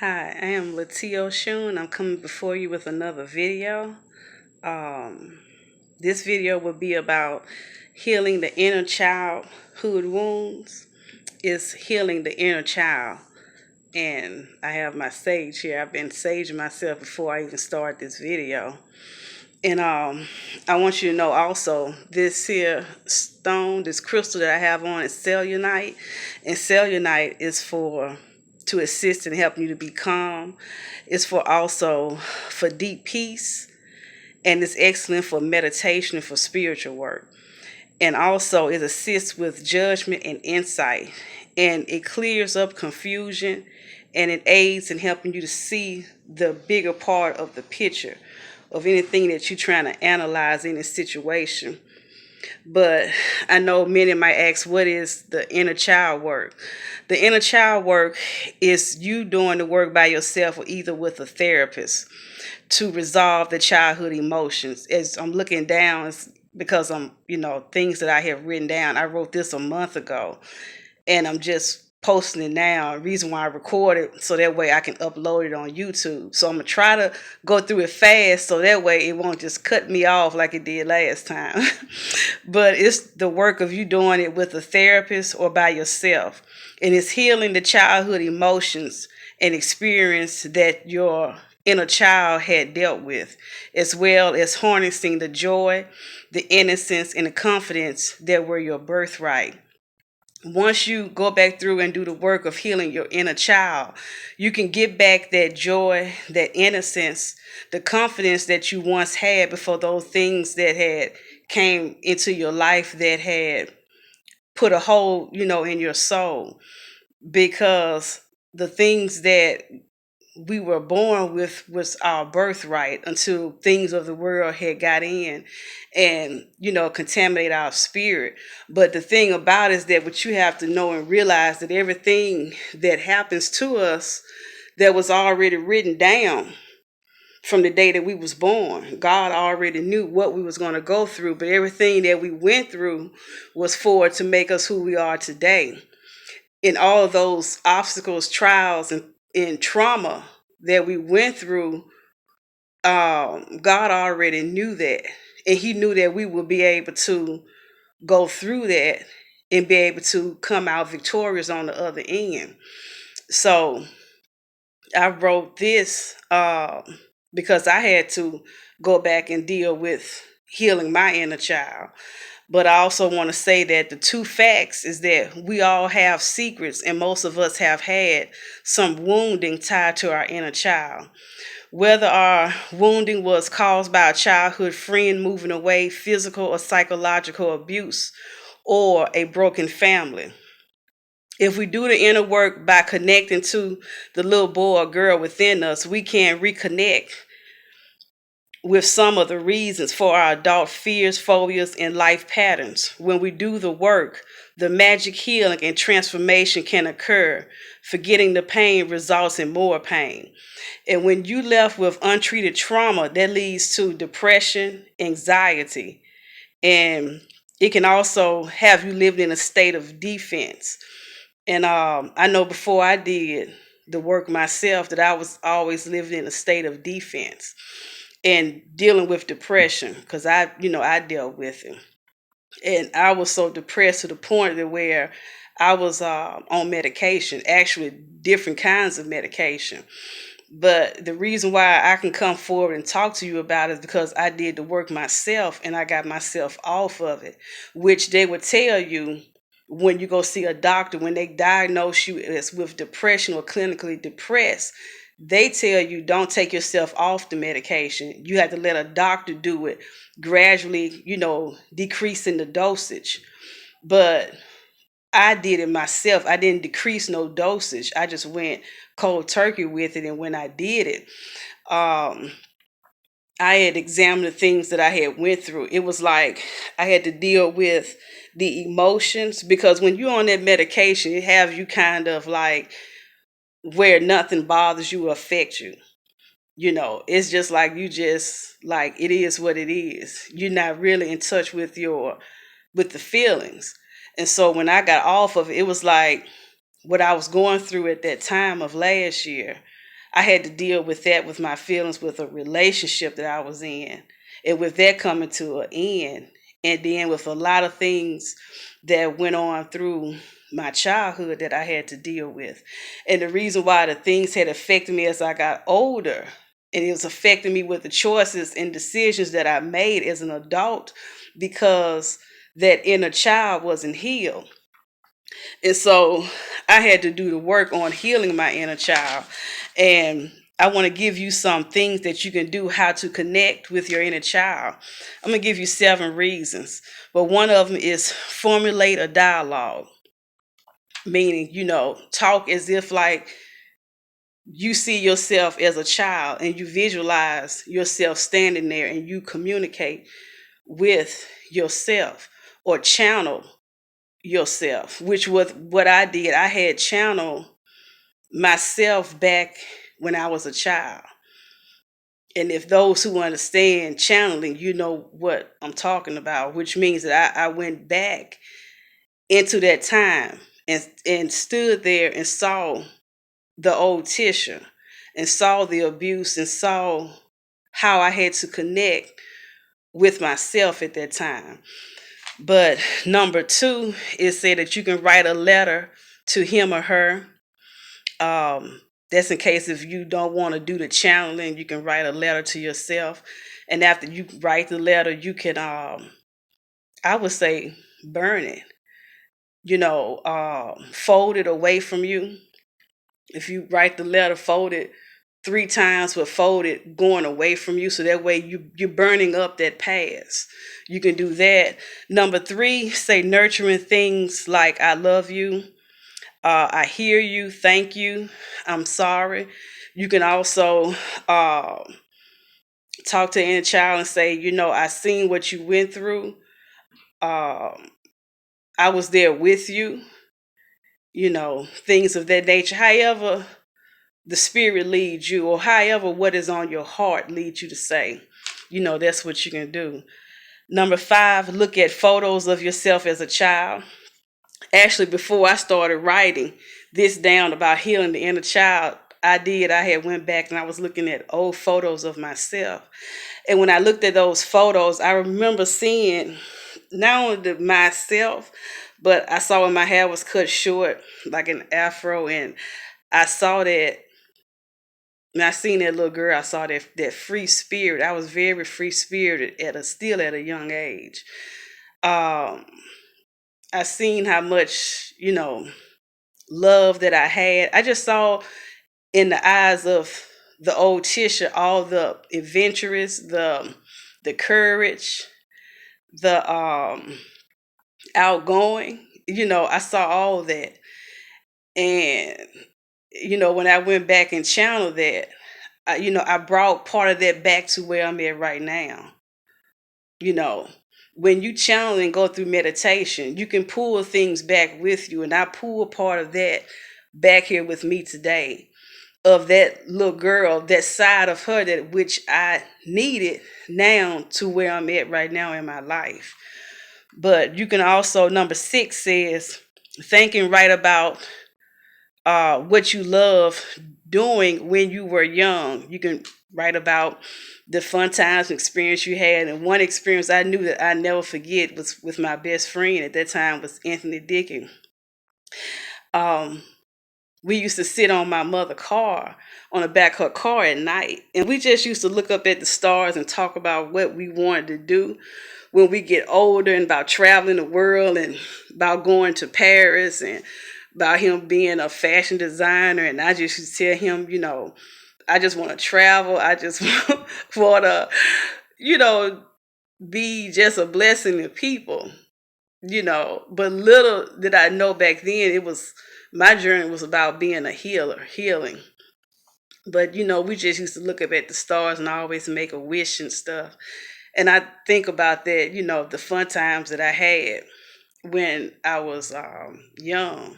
Hi, I am Latio Shun. I'm coming before you with another video. Um, this video will be about healing the inner childhood wounds. It's healing the inner child. And I have my sage here. I've been saging myself before I even start this video. And I want you to know also this here stone, this crystal that I have on is cellulite, and cellulite is for to assist in helping you to be calm. It's for also for deep peace, and it's excellent for meditation and for spiritual work. And also it assists with judgment and insight, and it clears up confusion, and it aids in helping you to see the bigger part of the picture of anything that you're trying to analyze in a situation. But I know many might ask, what is the inner child work? The inner child work is you doing the work by yourself or either with a therapist to resolve the childhood emotions. As I'm looking down, it's because things that I have written down. I wrote this a month ago, and I'm just posting it now. The reason why I record it so that way I can upload it on YouTube. So I'm gonna try to go through it fast so that way it won't just cut me off like it did last time. But it's the work of you doing it with a therapist or by yourself. And it's healing the childhood emotions and experience that your inner child had dealt with, as well as harnessing the joy, the innocence, and the confidence that were your birthright. Once you go back through and do the work of healing your inner child, you can get back that joy, that innocence, the confidence that you once had before those things that had came into your life that had put a hole, in your soul. Because the things that we were born with was our birthright until things of the world had got in and contaminate our spirit. But the thing about it is that what you have to know and realize that everything that happens to us that was already written down from the day that we was born. God already knew what we was going to go through, but everything that we went through was for to make us who we are today. In all of those obstacles, trials, and trauma that we went through, God already knew that. And He knew that we would be able to go through that and be able to come out victorious on the other end. So I wrote this because I had to go back and deal with healing my inner child. But I also want to say that the two facts is that we all have secrets, and most of us have had some wounding tied to our inner child. Whether our wounding was caused by a childhood friend moving away, physical or psychological abuse, or a broken family. If we do the inner work by connecting to the little boy or girl within us, we can reconnect with some of the reasons for our adult fears, phobias, and life patterns. When we do the work, the magic healing and transformation can occur. Forgetting the pain results in more pain. And when you left with untreated trauma, that leads to depression, anxiety, and it can also have you lived in a state of defense. And I know before I did the work myself that I was always living in a state of defense and dealing with depression because I dealt with it. And I was so depressed to the point that where I was on medication, actually different kinds of medication. But the reason why I can come forward and talk to you about it is because I did the work myself and I got myself off of it, which they would tell you when you go see a doctor, when they diagnose you as with depression or clinically depressed, they tell you don't take yourself off the medication. You have to let a doctor do it gradually, decreasing the dosage. But I did it myself. I didn't decrease no dosage. I just went cold turkey with it. And when I did it, um, I had examined the things that I had went through. It was like I had to deal with the emotions because when you're on that medication, it have you kind of like where nothing bothers you or affects you. It's just like you just like it is what it is. You're not really in touch with the feelings. And so when I got off of it, it was like what I was going through at that time of last year. I had to deal with that, with my feelings, with a relationship that I was in, and with that coming to an end, and then with a lot of things that went on through my childhood that I had to deal with. And the reason why the things had affected me as I got older, and it was affecting me with the choices and decisions that I made as an adult, because that inner child wasn't healed. And so I had to do the work on healing my inner child. And I want to give you some things that you can do how to connect with your inner child. I'm going to give you 7 reasons. But one of them is formulate a dialogue, meaning, talk as if like you see yourself as a child and you visualize yourself standing there and you communicate with yourself or channel yourself, which was what I did. I had channeled myself back when I was a child. And if those who understand channeling, you know what I'm talking about, which means that I went back into that time and stood there and saw the old Tisha and saw the abuse and saw how I had to connect with myself at that time. But number 2 is say that you can write a letter to him or her. That's in case if you don't want to do the channeling, you can write a letter to yourself. And after you write the letter, you can, I would say, burn it, fold it away from you. If you write the letter, fold it 3 times, but fold it going away from you. So that way you're burning up that past. You can do that. Number 3, say nurturing things like I love you. I hear you. Thank you. I'm sorry. You can also talk to the inner child and say, I seen what you went through. I was there with you. Things of that nature. However, the spirit leads you, or however what is on your heart leads you to say, that's what you can do. Number 5, look at photos of yourself as a child. Actually, before I started writing this down about healing the inner child, I had went back and I was looking at old photos of myself. And when I looked at those photos, I remember seeing not only myself, but I saw when my hair was cut short, like an afro, and I saw that. And I seen that little girl. I saw that free spirit. I was very free spirited still at a young age. I seen how much love that I had. I just saw in the eyes of the old Tisha all the adventurous, the courage, the outgoing. I saw all that, and when I went back and channeled that, I brought part of that back to where I'm at right now. When you channel and go through meditation, you can pull things back with you. And I pull part of that back here with me today, of that little girl, that side of her that which I needed now to where I'm at right now in my life. But you can also, number 6 says, think and write about what you love doing when you were young. You can write about the fun times and experience you had. And one experience I knew that I never forget was with my best friend at that time was Anthony Dickey. We used to sit on my mother's car, on the back of her car at night. And we just used to look up at the stars and talk about what we wanted to do when we get older, and about traveling the world, and about going to Paris, and about him being a fashion designer. And I just used to tell him, I just want to travel. I just want to, be just a blessing to people, But little did I know back then, my journey was about being a healer, healing. But, we just used to look up at the stars and always make a wish and stuff. And I think about that, the fun times that I had when I was young.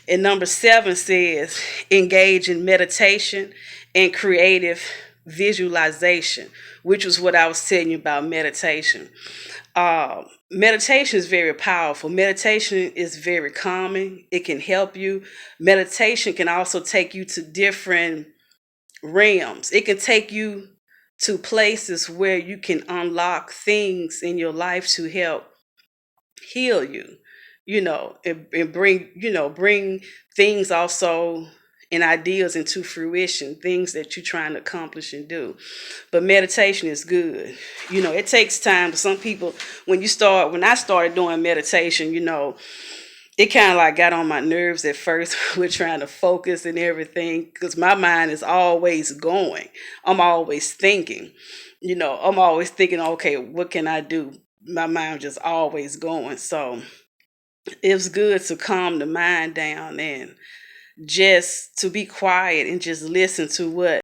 And number 7 says, engage in meditation and creative visualization, which was what I was telling you about meditation. Meditation is very powerful. Meditation is very calming. It can help you. Meditation can also take you to different realms. It can take you to places where you can unlock things in your life to help heal you, and bring, bring things also and ideas into fruition, things that you're trying to accomplish and do. But meditation is good. It takes time. But some people, when I started doing meditation, it kind of like got on my nerves at first with trying to focus and everything, because my mind is always going. I'm always thinking. I'm always thinking, okay, what can I do? My mind just always going. So it's good to calm the mind down and just to be quiet and just listen to what